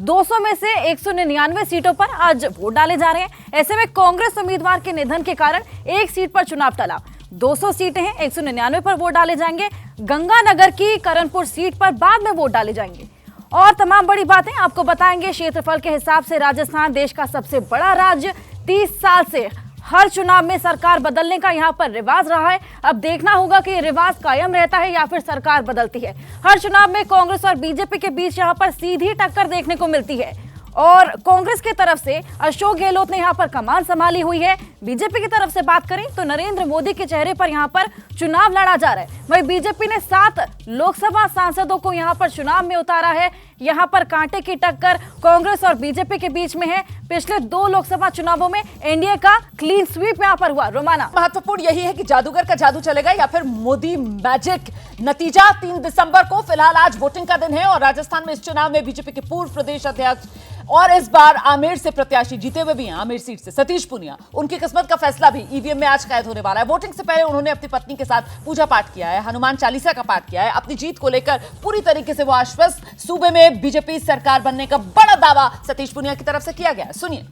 200 में से 199 सीटों पर आज वोट डाले जा रहे हैं। ऐसे में कांग्रेस उम्मीदवार के निधन के कारण एक सीट पर चुनाव टला। 200 सीटें हैं, 199 पर वोट डाले जाएंगे। गंगानगर की करणपुर सीट पर बाद में वोट डाले जाएंगे। और तमाम बड़ी बातें आपको बताएंगे। क्षेत्रफल के हिसाब से राजस्थान देश का सबसे बड़ा राज्य, 30 साल से हर चुनाव में सरकार बदलने का यहाँ पर रिवाज रहा है। अब देखना होगा कि ये रिवाज कायम रहता है या फिर सरकार बदलती है। हर चुनाव में कांग्रेस और बीजेपी के बीच यहाँ पर सीधी टक्कर देखने को मिलती है। और कांग्रेस की तरफ से अशोक गहलोत ने यहाँ पर कमान संभाली हुई है। बीजेपी की तरफ से बात करें तो नरेंद्र मोदी के चेहरे पर यहाँ पर चुनाव लड़ा जा रहा है। वहीं बीजेपी ने 7 लोकसभा सांसदों को यहाँ पर चुनाव में उतारा है। यहाँ पर कांटे की टक्कर कांग्रेस और बीजेपी के बीच में है। पिछले 2 लोकसभा चुनावों में एनडीए का क्लीन स्वीप यहाँ पर हुआ। रोमाना, महत्वपूर्ण यही है कि जादूगर का जादू चलेगा या फिर मोदी मैजिक। नतीजा 3 दिसंबर को, फिलहाल आज वोटिंग का दिन है और राजस्थान में इस चुनाव में बीजेपी के पूर्व प्रदेश अध्यक्ष और इस बार आमेर से प्रत्याशी जीते हुए भी हैं, आमेर सीट से सतीश पुनिया। उनकी किस्मत का फैसला भी ईवीएम में आज कैद होने वाला है। वोटिंग से पहले उन्होंने अपनी पत्नी के साथ पूजा पाठ किया है, हनुमान चालीसा का पाठ किया है। अपनी जीत को लेकर पूरी तरीके से वो आश्वस्त। सूबे में बीजेपी सरकार बनने का बड़ा दावा सतीश पुनिया की तरफ से किया गया है, सुनिए।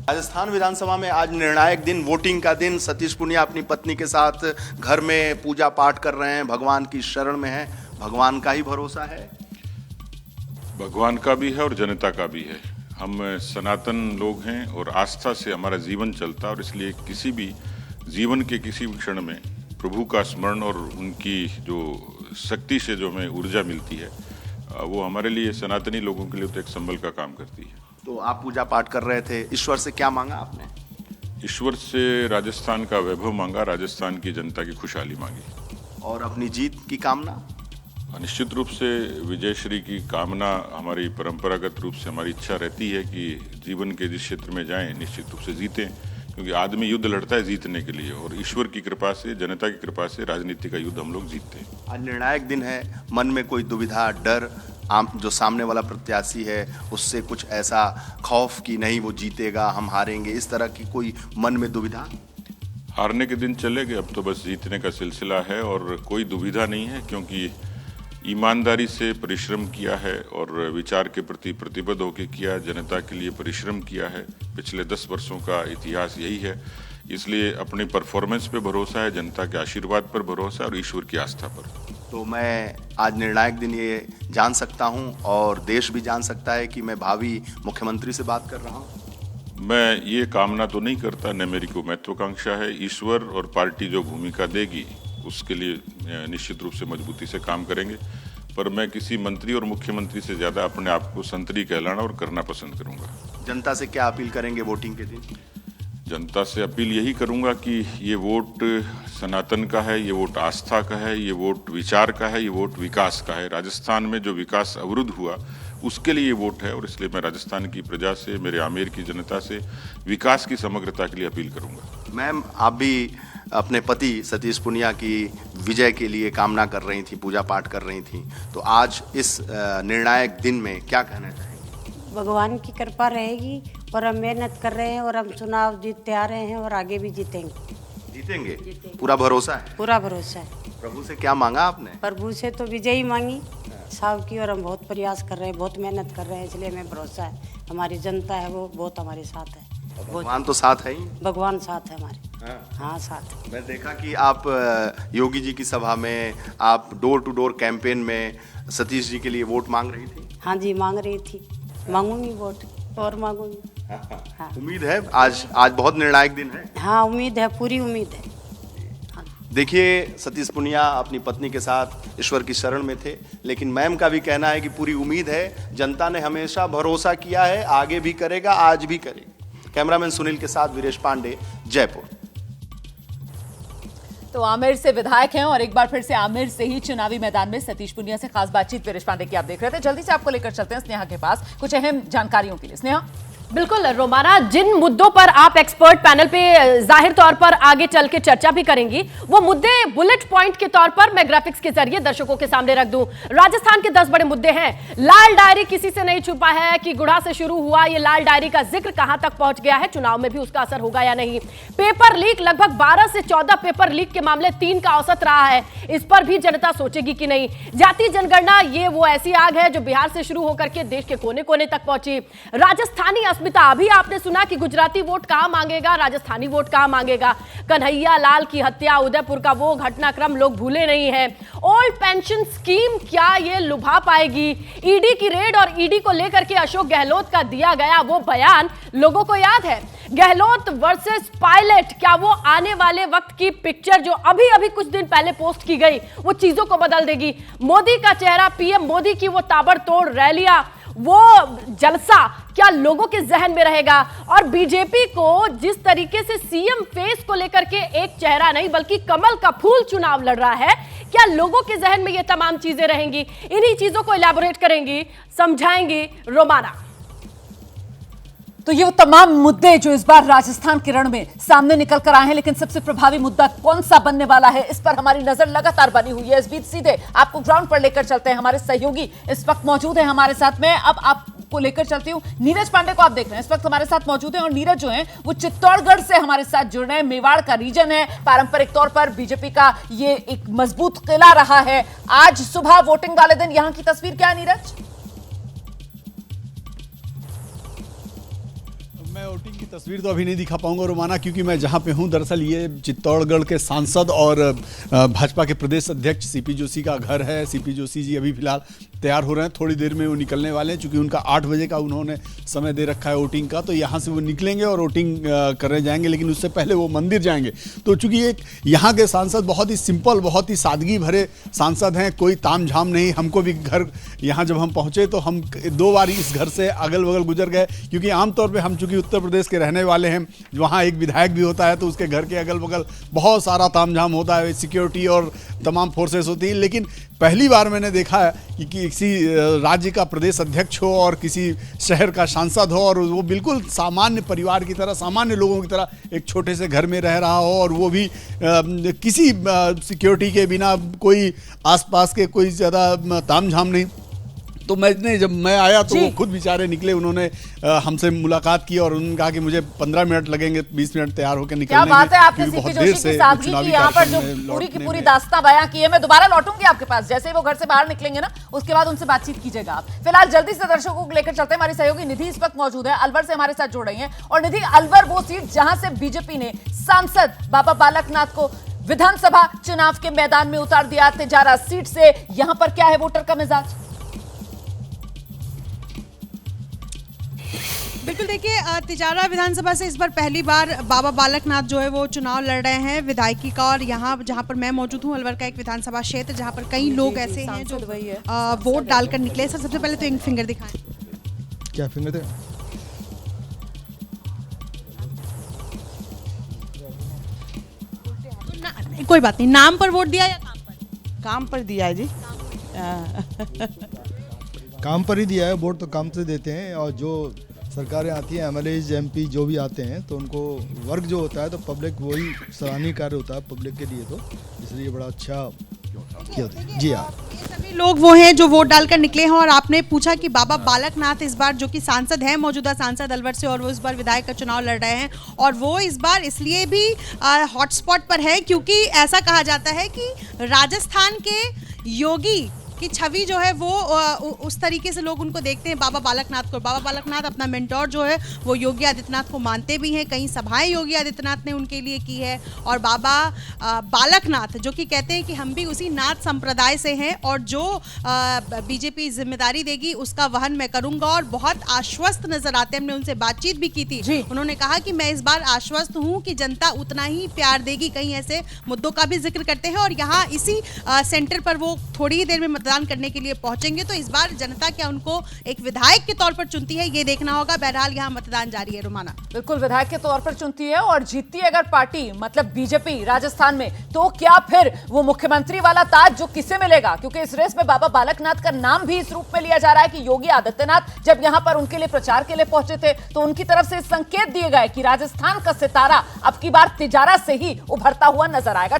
राजस्थान विधानसभा में आज निर्णायक दिन, वोटिंग का दिन। सतीश पुनिया अपनी पत्नी के साथ घर में पूजा पाठ कर रहे हैं, भगवान की शरण में है। भगवान का ही भरोसा है, भगवान का भी है और जनता का भी है। हम सनातन लोग हैं और आस्था से हमारा जीवन चलता है और इसलिए किसी भी जीवन के किसी भी क्षण में प्रभु का स्मरण और उनकी जो शक्ति से जो हमें ऊर्जा मिलती है वो हमारे लिए सनातनी लोगों के लिए तो एक संबल का काम करती है। तो आप पूजा पाठ कर रहे थे, ईश्वर से क्या मांगा आपने? ईश्वर से राजस्थान का वैभव मांगा, राजस्थान की जनता की खुशहाली मांगी। और अपनी जीत की कामना? निश्चित रूप से विजयश्री की कामना हमारी परंपरागत रूप से हमारी इच्छा रहती है कि जीवन के जिस क्षेत्र में जाएं निश्चित रूप से जीतें, क्योंकि आदमी युद्ध लड़ता है जीतने के लिए और ईश्वर की कृपा से, जनता की कृपा से राजनीति का युद्ध हम लोग जीतते हैं। आज निर्णायक दिन है, मन में कोई दुविधा, डर, जो सामने वाला प्रत्याशी है उससे कुछ ऐसा खौफ कि नहीं वो जीतेगा, हम हारेंगे, इस तरह की कोई मन में दुविधा? हारने के दिन चले गए, अब तो बस जीतने का सिलसिला है और कोई दुविधा नहीं है, क्योंकि ईमानदारी से परिश्रम किया है और विचार के प्रति प्रतिबद्ध होकर किया, जनता के लिए परिश्रम किया है। पिछले 10 वर्षों का इतिहास यही है, इसलिए अपनी परफॉर्मेंस पे भरोसा है, जनता के आशीर्वाद पर भरोसा है और ईश्वर की आस्था पर। तो मैं आज निर्णायक दिन ये जान सकता हूँ और देश भी जान सकता है कि मैं भावी मुख्यमंत्री से बात कर रहा हूँ? मैं ये कामना तो नहीं करता, न मेरी को महत्वाकांक्षा है। ईश्वर और पार्टी जो भूमिका देगी उसके लिए निश्चित रूप से मजबूती से काम करेंगे, पर मैं किसी मंत्री और मुख्यमंत्री से ज्यादा अपने आप को संतरी कहलाना और करना पसंद करूंगा। जनता से क्या अपील करेंगे वोटिंग के दिन? जनता से अपील यही करूंगा कि ये वोट सनातन का है, ये वोट आस्था का है, ये वोट विचार का है, ये वोट विकास का है। राजस्थान में जो विकास अवरुद्ध हुआ उसके लिए ये वोट है, और इसलिए मैं राजस्थान की प्रजा से, मेरे आमेर की जनता से विकास की समग्रता के लिए अपील करूंगा। मैम, आप भी अपने पति सतीश पुनिया की विजय के लिए कामना कर रही थी, पूजा पाठ कर रही थी, तो आज इस निर्णायक दिन में क्या कहना चाहेंगे? भगवान की कृपा रहेगी और हम मेहनत कर रहे हैं और हम चुनाव जीतते आ रहे हैं और आगे भी जीतेंगे। जीतेंगे? पूरा भरोसा है? पूरा भरोसा है। प्रभु से क्या मांगा आपने? प्रभु से तो विजयी मांगी साहब की, और हम बहुत प्रयास कर रहे हैं, बहुत मेहनत कर रहे हैं, इसलिए हमें भरोसा है। हमारी जनता है वो बहुत हमारे साथ है। भगवान तो साथ है ही। भगवान साथ है हमारे। हाँ साथ है। मैं देखा कि आप योगी जी की सभा में आप डोर टू डोर कैंपेन में सतीश जी के लिए वोट मांग रही थी। हाँ जी, मांग रही थी। मांगूंगी वोट और मांगूंगी। हाँ। उम्मीद है आज बहुत निर्णायक दिन है। हाँ, उम्मीद है, पूरी उम्मीद है। देखिए, सतीश पुनिया अपनी पत्नी के साथ ईश्वर की शरण में थे, लेकिन मैम का भी कहना है कि पूरी उम्मीद है। जनता ने हमेशा भरोसा किया है, आगे भी करेगा, आज भी करेगा। कैमरामैन सुनील के साथ वीरेश पांडे, जयपुर। तो आमेर से विधायक हैं और एक बार फिर से आमेर से ही चुनावी मैदान में सतीश पुनिया से खास बातचीत वीरेश पांडे की आप देख रहे थे। जल्दी से आपको लेकर चलते हैं स्नेहा के पास कुछ अहम जानकारियों के लिए। स्नेहा। बिल्कुल रोमाना, जिन मुद्दों पर आप एक्सपर्ट पैनल पे जाहिर तौर पर आगे चल के चर्चा भी करेंगी, वो मुद्दे बुलेट पॉइंट के तौर पर मैं ग्राफिक्स के जरिए दर्शकों के सामने रख दूं। राजस्थान के 10 बड़े मुद्दे हैं। लाल डायरी किसी से नहीं छुपा है कि गुढ़ा से शुरू हुआ ये लाल डायरी का जिक्र कहां तक पहुंच गया है, चुनाव में भी उसका असर होगा या नहीं। पेपर लीक, लगभग 12 से 14 पेपर लीक के मामले 3 का औसत रहा है, इस पर भी जनता सोचेगी कि नहीं। जाति जनगणना, ये वो ऐसी आग है जो बिहार से शुरू होकर के देश के कोने कोने तक पहुंची। राजस्थानी अस्मिता, अभी आपने सुना कि गुजराती वोट कहां मांगेगा, राजस्थानी वोट कहां मांगेगा। कन्हैया लाल की हत्या, उदयपुर का वो घटनाक्रम लोग भूले नहीं हैं। ओल्ड पेंशन स्कीम, क्या ये लुभा पाएगी? ईडी की रेड और ईडी को लेकर के अशोक गहलोत का दिया गया वो बयान लोगों को याद है। गहलोत वर्सेस पायलट, क्या वो आने वाले वक्त की पिक्चर जो अभी अभी कुछ दिन पहले पोस्ट की गई वो चीजों को बदल देगी? मोदी का चेहरा, पीएम मोदी की वो ताबड़तोड़ रैलियां, वो जलसा क्या लोगों के जहन में रहेगा? और बीजेपी को जिस तरीके से सीएम फेस को लेकर के एक चेहरा नहीं बल्कि कमल का फूल चुनाव लड़ रहा है, क्या लोगों के जहन में ये तमाम चीजें रहेंगी? इन्हीं चीजों को इलैबोरेट करेंगी, समझाएंगी रोमाना। तो ये वो तमाम मुद्दे जो इस बार राजस्थान के रण में सामने निकल कर आए हैं, लेकिन सबसे प्रभावी मुद्दा कौन सा बनने वाला है, इस पर हमारी नजर लगातार बनी हुई है। इस बीच सीधे आपको ग्राउंड पर लेकर चलते हैं। हमारे सहयोगी इस वक्त मौजूद है हमारे साथ में। अब आपको लेकर चलती हूँ नीरज पांडे को, आप देख रहे हैं इस वक्त हमारे साथ मौजूद है, और नीरज जो है वो चित्तौड़गढ़ से हमारे साथ जुड़ रहे हैं। मेवाड़ का रीजन है, पारंपरिक तौर पर बीजेपी का ये एक मजबूत किला रहा है। आज सुबह वोटिंग वाले दिन यहाँ की तस्वीर क्या है नीरज? मैं वोटिंग की तस्वीर तो अभी नहीं दिखा पाऊंगा रोमाना, क्योंकि मैं जहां पे हूं दरअसल ये चित्तौड़गढ़ के सांसद और भाजपा के प्रदेश अध्यक्ष सीपी जोशी का घर है। सीपी जोशी जी अभी फिलहाल तैयार हो रहे हैं, थोड़ी देर में वो निकलने वाले हैं, चूंकि उनका 8 बजे का उन्होंने समय दे रखा है वोटिंग का, तो यहाँ से वो निकलेंगे और वोटिंग करने जाएंगे, लेकिन उससे पहले वो मंदिर जाएंगे। तो चूंकि एक यहाँ के सांसद बहुत ही सिंपल, बहुत ही सादगी भरे सांसद हैं, कोई ताम झाम नहीं। हमको भी घर यहाँ जब हम पहुँचे तो हम 2 बार इस घर से अगल बगल गुजर गए, क्योंकि आमतौर पर हम चूंकि उत्तर प्रदेश के रहने वाले हैं, वहाँ एक विधायक भी होता है तो उसके घर के अगल बगल बहुत सारा तामझाम होता है, सिक्योरिटी और तमाम फोर्सेस होती हैं। लेकिन पहली बार मैंने देखा है कि किसी राज्य का प्रदेश अध्यक्ष हो और किसी शहर का सांसद हो, और वो बिल्कुल सामान्य परिवार की तरह, सामान्य लोगों की तरह एक छोटे से घर में रह रहा हो, और वो भी किसी सिक्योरिटी के बिना, कोई आसपास के कोई ज़्यादा तामझाम नहीं। तो जब मैं आया तो वो खुद बेचारे निकले, उन्होंने हमसे मुलाकात की और उन्होंने कहा कि मुझे 15 मिनट लगेंगे, 20 मिनट तैयार होकर निकलने में। क्या बात है, आपने सीपी जोशी की सादगी की यहाँ पर जो पूरी की पूरी दास्तां बयां की है। मैं दोबारा लौटूंगी आपके पास, जैसे ही वो घर से बाहर निकलेंगे ना, उसके बाद उनसे बातचीत कीजिएगा आप। फिलहाल जल्दी से दर्शकों को लेकर चलते हैं। हमारी सहयोगी निधि इस वक्त मौजूद है, अलवर से हमारे साथ जुड़ रही है। और निधि, अलवर वो सीट जहां से बीजेपी ने सांसद बाबा बालकनाथ को विधानसभा चुनाव के मैदान में उतार दिया, तिजारा सीट से, यहां पर क्या है वोटर का मिजाज? बिल्कुल, देखिए तिजारा विधानसभा से इस बार पहली बार बाबा बालकनाथ जो है वो चुनाव लड़ रहे हैं विधायकी का। और यहाँ जहाँ पर मैं मौजूद हूँ, अलवर का एक विधानसभा क्षेत्र जहाँ पर कई लोग ऐसे हैं जो वोट डालकर निकले। सर, सबसे पहले तो एक फिंगर दिखाएं। क्या फिंगर दे? कोई बात नहीं, नाम पर वोट दिया या काम पर? काम पर दिया है जी। काम पर ही दिया है, वोट तो काम से देते हैं। और जो सरकारें आती हैं, एमएलए एमपी जो भी आते हैं, तो उनको वर्क जो होता है तो पब्लिक वही सराहनीय कार्य होता है पब्लिक के लिए, तो इसलिए बड़ा अच्छा किया होता है। जी हाँ, सभी लोग वो हैं जो वोट डालकर निकले हैं। और आपने पूछा कि बाबा बालकनाथ इस बार जो कि सांसद हैं, मौजूदा सांसद अलवर से, और वो इस बार विधायक का चुनाव लड़ रहे हैं। और वो इस बार इसलिए भी हॉटस्पॉट पर है क्योंकि ऐसा कहा जाता है कि राजस्थान के योगी की छवि जो है वो उस तरीके से लोग उनको देखते हैं बाबा बालकनाथ को। बाबा बालकनाथ अपना मेंटोर जो है वो योगी आदित्यनाथ को मानते भी हैं। कई सभाएं योगी आदित्यनाथ ने उनके लिए की है। और बाबा बालकनाथ जो कि कहते हैं कि हम भी उसी नाथ संप्रदाय से हैं और जो बीजेपी जिम्मेदारी देगी उसका वहन मैं करूंगा। और बहुत आश्वस्त नजर आते हैं। हमने उनसे बातचीत भी की थी। उन्होंने कहा कि मैं इस बार आश्वस्त हूँ कि जनता उतना ही प्यार देगी। कई ऐसे मुद्दों का भी जिक्र करते हैं। और यहाँ इसी सेंटर पर वो थोड़ी ही देर में मतदान करने के लिए पहुंचेंगे। तो इस बार जनता क्या उनको एक विधायक के तौर पर चुनती है, ये देखना होगा। बहरहाल यहाँ मतदान जारी है। रुमाना, बिल्कुल विधायक के तौर पर चुनती है। और जीतती है अगर पार्टी, मतलब बीजेपी राजस्थान में, तो क्या फिर वो मुख्यमंत्री वाला ताज जो किसे मिलेगा? क्योंकि इस रेस में बाबा बालकनाथ का नाम भी इस रूप में लिया जा रहा है कि योगी आदित्यनाथ जब यहां पर उनके लिए प्रचार के लिए पहुंचे थे तो उनकी तरफ से संकेत दिए गए कि राजस्थान का सितारा अब की बार तिजारा से ही उभरता हुआ नजर आएगा।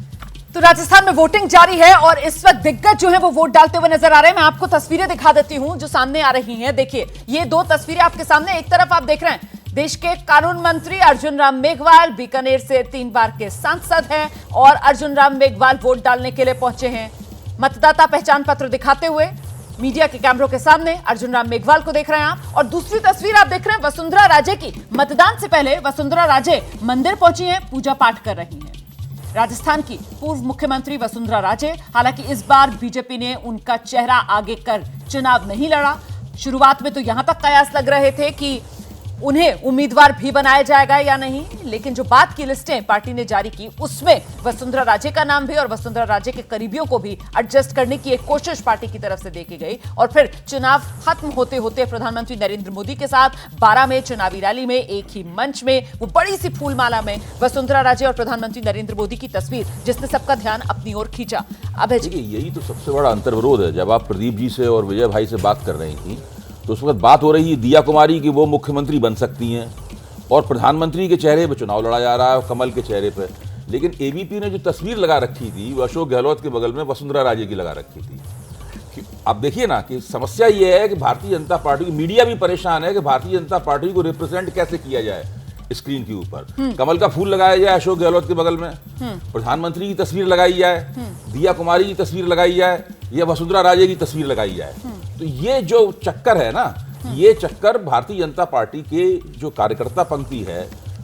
तो राजस्थान में वोटिंग जारी है और इस वक्त दिग्गज जो है वो वोट डालते हुए नजर आ रहे हैं। मैं आपको तस्वीरें दिखा देती हूं जो सामने आ रही हैं। देखिए, ये दो तस्वीरें आपके सामने। एक तरफ आप देख रहे हैं देश के कानून मंत्री अर्जुन राम मेघवाल, बीकानेर से 3 बार के सांसद हैं और अर्जुन राम मेघवाल वोट डालने के लिए पहुंचे हैं मतदाता पहचान पत्र दिखाते हुए मीडिया के कैमरों के सामने। अर्जुन राम मेघवाल को देख रहे हैं आप। और दूसरी तस्वीर आप देख रहे हैं वसुंधरा राजे की। मतदान से पहले वसुंधरा राजे मंदिर पहुंची हैं, पूजा पाठ कर रही हैं। राजस्थान की पूर्व मुख्यमंत्री वसुंधरा राजे। हालांकि इस बार बीजेपी ने उनका चेहरा आगे कर चुनाव नहीं लड़ा। शुरुआत में तो यहां तक कयास लग रहे थे कि उन्हें उम्मीदवार भी बनाया जाएगा या नहीं, लेकिन जो बात की लिस्टें पार्टी ने जारी की उसमें वसुंधरा राजे का नाम भी और वसुंधरा राजे के करीबियों को भी एडजस्ट करने की एक कोशिश पार्टी की तरफ से देखी गई। और फिर चुनाव खत्म होते होते प्रधानमंत्री नरेंद्र मोदी के साथ 12 में चुनावी रैली में एक ही मंच में वो बड़ी सी फूलमाला में वसुंधरा राजे और प्रधानमंत्री नरेंद्र मोदी की तस्वीर, जिसने सबका ध्यान अपनी ओर खींचा। अभय जी, यही तो सबसे बड़ा अंतर्विरोध है। जब आप प्रदीप जी से और विजय भाई से बात कर रही थी तो उस वक्त बात हो रही है दिया कुमारी की वो मुख्यमंत्री बन सकती हैं और प्रधानमंत्री के चेहरे पे चुनाव लड़ा जा रहा है, कमल के चेहरे पे। लेकिन एबीपी ने जो तस्वीर लगा रखी थी वो अशोक गहलोत के बगल में वसुंधरा राजे की लगा रखी थी। अब देखिए ना कि समस्या ये है कि भारतीय जनता पार्टी, मीडिया भी परेशान है कि भारतीय जनता पार्टी को रिप्रेजेंट कैसे किया जाए स्क्रीन के ऊपर। कमल का फूल लगाया जाए अशोक गहलोत के बगल में, प्रधानमंत्री की तस्वीर लगाई जाए, दिया कुमारी की तस्वीर लगाई जाए या वसुंधरा राजे की तस्वीर लगाई जाए। तो ये जो चक्कर है ना, ये चक्कर भारतीय जनता पार्टी के जो कार्यकर्ता पंक्ति है,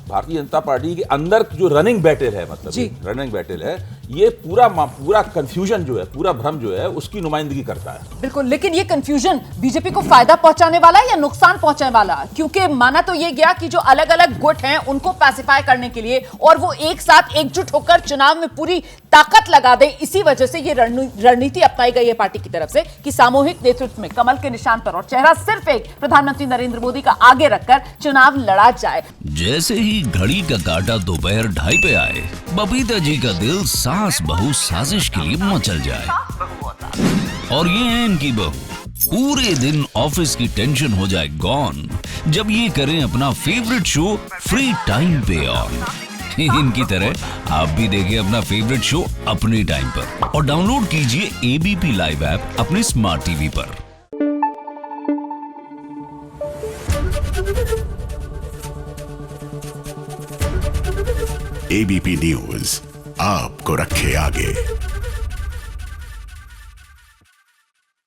भारतीय जनता पार्टी के अंदर जो रनिंग बैटल है, मतलब रनिंग बैटल है, ये पूरा कंफ्यूजन जो है, पूरा भ्रम जो है उसकी नुमाइंदगी करता है। बिल्कुल, लेकिन ये कंफ्यूजन बीजेपी को फायदा पहुंचाने वाला है या नुकसान पहुंचाने वाला? क्योंकि माना तो ये गया कि जो अलग अलग गुट हैं उनको पैसिफाई करने के लिए और वो एक साथ एकजुट होकर चुनाव में पूरी ताकत लगा दे, इसी वजह से ये रणनीति अपनाई गई है पार्टी की तरफ से कि सामूहिक नेतृत्व में कमल के निशान पर और चेहरा सिर्फ एक प्रधानमंत्री नरेंद्र मोदी का आगे रखकर चुनाव लड़ा जाए। जैसे ही घड़ी का काटा दोपहर 2:30 पे आए, बबीता जी का दिल सास बहू साजिश के लिए मचल जाए। और ये है इनकी बहू, पूरे दिन ऑफिस की टेंशन हो जाए गॉन जब ये करें अपना फेवरेट शो फ्री टाइम पे ऑन। इनकी तरह आप भी देखिए अपना फेवरेट शो अपने टाइम पर और डाउनलोड कीजिए एबीपी लाइव ऐप अपने स्मार्ट टीवी पर। एबीपी न्यूज आपको रखे आगे।